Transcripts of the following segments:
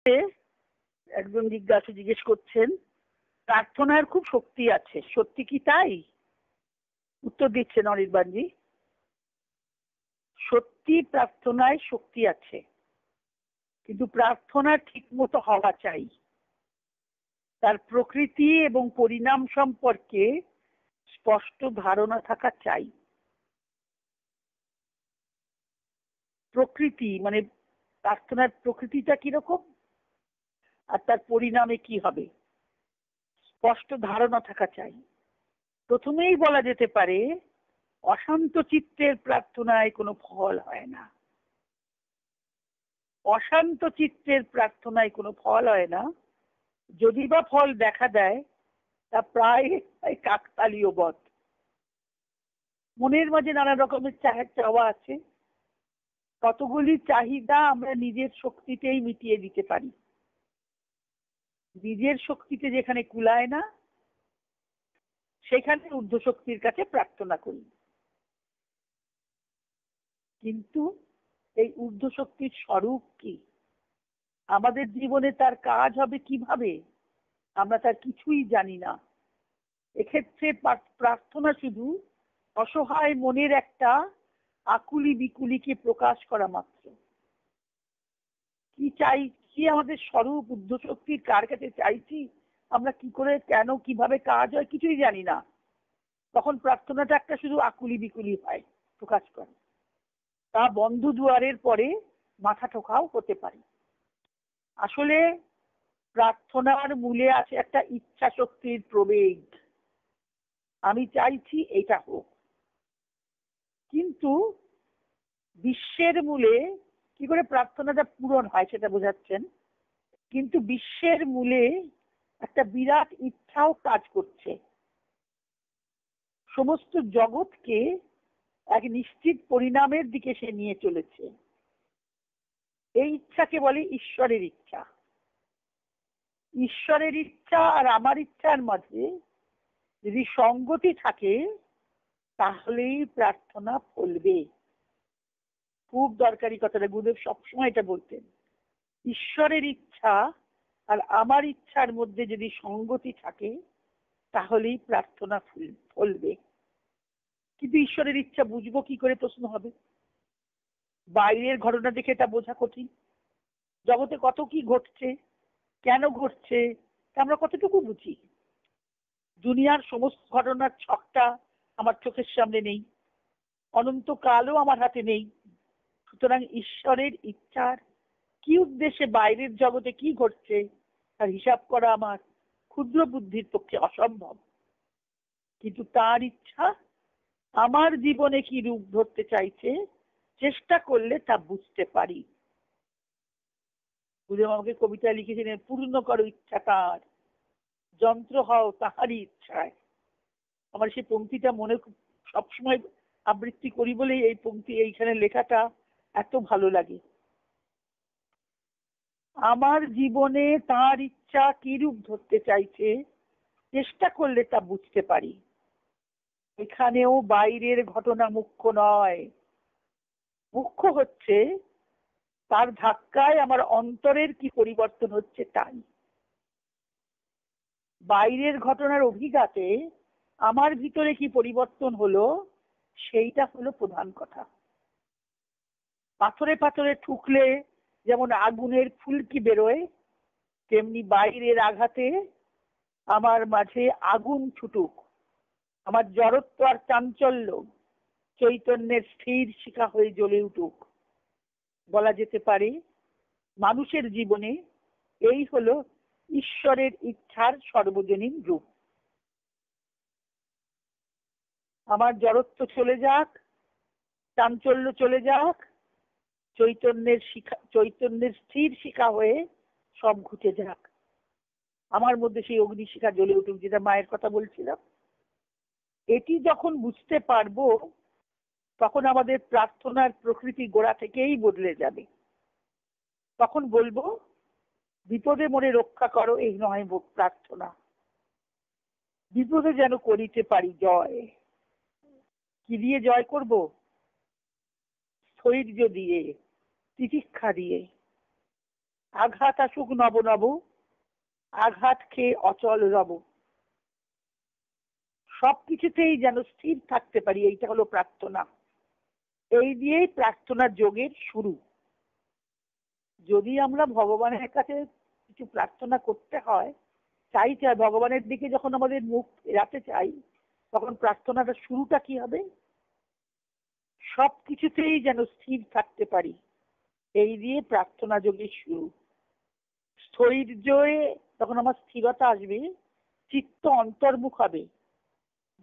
একজন জিজ্ঞেস করছেন, প্রার্থনার খুব শক্তি আছে, সত্যি কি তাই? উত্তর দিচ্ছেন অনির্বাণজি, সত্যি প্রার্থনায় শক্তি আছে, কিন্তু প্রার্থনা ঠিক মতো হওয়া চাই। তার প্রকৃতি এবং পরিণাম সম্পর্কে স্পষ্ট ধারণা থাকা চাই। প্রকৃতি মানে প্রার্থনার প্রকৃতিটা কিরকম আর তার পরিণামে কি হবে স্পষ্ট ধারণা থাকা চাই। প্রথমেই বলা যেতে পারে, অশান্ত চিত্তের প্রার্থনায় কোনো ফল হয় না। অশান্ত চিত্তের প্রার্থনায় কোনো ফল হয় না, যদি বা ফল দেখা দেয় তা প্রায় কাকতালীয় বধ। মনের মাঝে নানা রকমের চাওয়া আছে, কতগুলি চাহিদা আমরা নিজের শক্তিতেই মিটিয়ে দিতে পারি। নিজের শক্তিতে যেখানে কুলায় না, সেখানে ঊর্ধ্ব শক্তির কাছে প্রার্থনা করি। কিন্তু এই ঊর্ধ্ব শক্তির স্বরূপ কি, আমাদের জীবনে তার কাজ হবে কিভাবে, আমরা তার কিছুই জানি না। এক্ষেত্রে প্রার্থনা শুধু অসহায় মনের একটা আকুলি বিকুলিকে প্রকাশ করা মাত্র। কি চাই, কি আমাদের স্বরূপ, ঊর্ধ্ব শক্তির কার কাছে চাইছি, আমরা কি করে, কেন, কিভাবে কাজ হয় কিছুই জানি না। তখন প্রার্থনাটা একটা শুধু আকুলি বিকুলি হয়, প্রকাশ করে। তা বন্ধ দুয়ারের পরে মাথা ঠোকাও হতে পারে। আসলে প্রার্থনার মূলে আছে একটা ইচ্ছা শক্তির প্রবেগ। আমি চাইছি এটা হোক। কিন্তু বিশ্বের মূলে কি করে প্রার্থনাটা পূরণ হয় সেটা বোঝাচ্ছেন। কিন্তু বিশ্বের মূলে একটা বিরাট ইচ্ছাও কাজ করছে, সমস্ত জগৎকে এক নিশ্চিত পরিণামের দিকে সে নিয়ে চলেছে। এই ইচ্ছাকে বলে ঈশ্বরের ইচ্ছা। ঈশ্বরের ইচ্ছা আর আমার ইচ্ছার মাঝে যদি সঙ্গতি থাকে, তাহলেই প্রার্থনা ফলবে। খুব দরকারি কথাটা, গুরুদেব সবসময় এটা বলতেন, ঈশ্বরের ইচ্ছা আর আমার ইচ্ছার মধ্যে যদি সঙ্গতি থাকে, তাহলেই প্রার্থনা ফলবে। কিন্তু ঈশ্বরের ইচ্ছা বুঝবো কি করে প্রশ্ন হবে। বাইরের ঘটনা দেখে এটা বোঝা কঠিন। জগতে কত কি ঘটছে, কেন ঘটছে, আমরা কতটুকু বুঝি। দুনিয়ার সমস্ত ঘটনার ছকটা আমার চোখের সামনে নেই, অনন্তকালও আমার হাতে নেই। সুতরাং ঈশ্বরের ইচ্ছার কি উদ্দেশ্যে বাইরের জগতে কি ঘটছে তার হিসাব করা আমার ক্ষুদ্র বুদ্ধির পক্ষে অসম্ভব। কিন্তু তার ইচ্ছা আমার জীবনে কি রূপ ধরতে চাইছে, চেষ্টা করলে তা বুঝতে পারি। গুরুদেব আমাকে কবিতা লিখেছিলেন, পূর্ণ করো ইচ্ছা তার, যন্ত্র হও তাহারই ইচ্ছায়। আমার সেই পংক্তিটা মনে সবসময় আবৃত্তি করি বলেই এই পংক্তি এইখানে লেখাটা এত ভালো লাগে। আমার জীবনে তার ইচ্ছা কি রূপ ধরতে চাইছে, চেষ্টা করলে তা বুঝতে পারি। এখানেও বাইরের ঘটনা মুখ্য নয়, মুখ্য হচ্ছে তার ধাক্কায় আমার অন্তরের কি পরিবর্তন হচ্ছে তাই। বাইরের ঘটনার অভিঘাতে আমার ভিতরে কি পরিবর্তন হলো, সেইটা হলো প্রধান কথা। পাথরে পাথরে ঠুকলে যেমন আগুনের ফুলকি বেরোয়, তেমনি বাইরের আঘাতে আমার মাঝে আগুন ছুটুক, আমার জড়ত্ব আর চাঞ্চল্য চৈতন্যের স্থির শিখা হয়ে জ্বলে উঠুক। বলা যেতে পারে মানুষের জীবনে এই হলো ঈশ্বরের ইচ্ছার সর্বজনীন রূপ। আমার জড়ত্ব চলে যাক, চাঞ্চল্য চলে যাক, চৈতন্যের স্থির শিখা হয়ে সব ঘুচে যাক। আমার মধ্যে সেই অগ্নিশিখা জ্বলে উঠুক, যেটা মায়ের কথা বলছিলাম। এটি যখন বুঝতে পারবো, তখন আমাদের প্রার্থনার প্রকৃতি গোড়া থেকেই বদলে যাবে। তখন বলবো, বিপদে মোরে রক্ষা করো, এই নয় প্রার্থনা, বিপদে যেন করিতে পারি জয়। কি দিয়ে জয় করব? ধৈর্য দিয়ে, তিতিক্ষা দিয়ে। আঘাত আসুক নব নব, আঘাত খেয়ে অচল রব। সবকিছুতেই যেন স্থির থাকতে পারি, এইটা হলো প্রার্থনা। এই দিয়েই প্রার্থনা যোগের শুরু। যদি আমরা ভগবানের কাছে কিছু প্রার্থনা করতে হয়, চাইতে হয়, ভগবানের দিকে যখন আমাদের মুখ ফেরাতে চাই, তখন প্রার্থনাটা শুরুটা কি হবে? সবকিছুতেই যেন স্থির থাকতে পারি, এই দিয়ে প্রার্থনা যোগের শুরু। স্থৈর্যে যখন আমার স্থিরতা আসবে, চিত্ত অন্তর্মুখ হবে,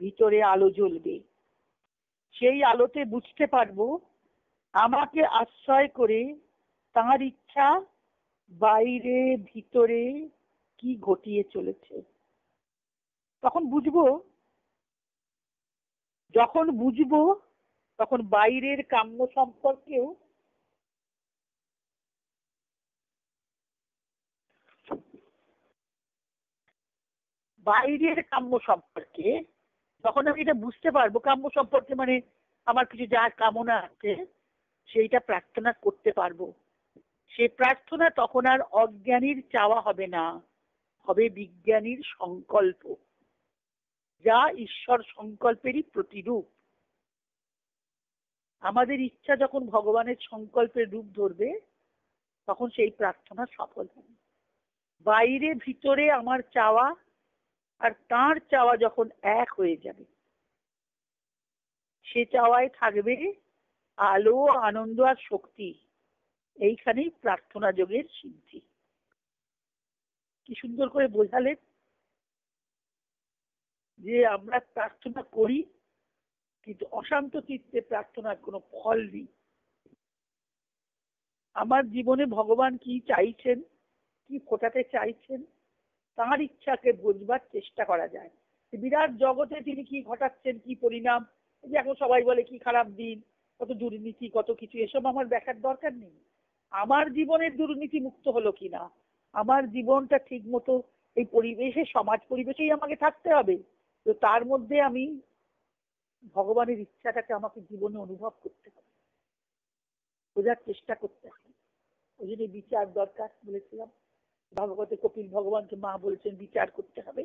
ভিতরে আলো জ্বলবে। সেই আলোতে বুঝতে পারবো আমাকে আশ্রয় করে তাঁর ইচ্ছা বাইরে ভিতরে কি ঘটিয়ে চলেছে। তখন বুঝবো, যখন বুঝবো তখন বাইরের কাম্য সম্পর্কেও বাইরের কাম্য সম্পর্কে যখন আমি এটা বুঝতে পারবো, কাম্য সম্পর্কে মানে আমার কিছু যা কামনা আছে সেইটা প্রার্থনা করতে পারবো। সে প্রার্থনা তখন আর অজ্ঞানীর চাওয়া হবে না, হবে বিজ্ঞানীর সংকল্প, যা ঈশ্বর সংকল্পেরই প্রতিরূপ। আমাদের ইচ্ছা যখন ভগবানের সংকল্পের রূপ ধরবে, তখন সেই প্রার্থনা সফল হবে। বাইরে ভিতরে আমার চাওয়া আর তাঁর চাওয়া যখন এক হয়ে যাবে, সে চাওয়ায় থাকবে আলো, আনন্দ আর শক্তি। এইখানেই প্রার্থনা যোগের সিদ্ধি। কি সুন্দর করে বোঝালেন যে আমরা প্রার্থনা করি, কিন্তু অশান্ত চিত্তে প্রার্থনার কোনো ফল নেই। আমার জীবনে ভগবান কি চাইছেন, কি ফোটাতে চাইছেন, তাঁর ইচ্ছাকে বোঝবার চেষ্টা করা যায়। বিরাট জগতে তিনি কি ঘটাচ্ছেন, কি পরিণাম, যে এখন সবাই বলে কি খারাপ দিন, কত দুর্নীতি, কত কিছু, এসব আমার দেখার দরকার নেই। আমার জীবনের দুর্নীতি মুক্ত হলো কিনা, আমার জীবনটা ঠিক মতো এই পরিবেশে, সমাজ পরিবেশেই আমাকে থাকতে হবে। তো তার মধ্যে আমি ভগবানের ইচ্ছাটাকে আমাকে জীবনে অনুভব করতে হবে, বোঝার চেষ্টা করতে হবে। ওই জন্য বিচার দরকার বলেছিলাম। ভাগবতে কপিল ভগবানকে মা বলছেন বিচার করতে হবে।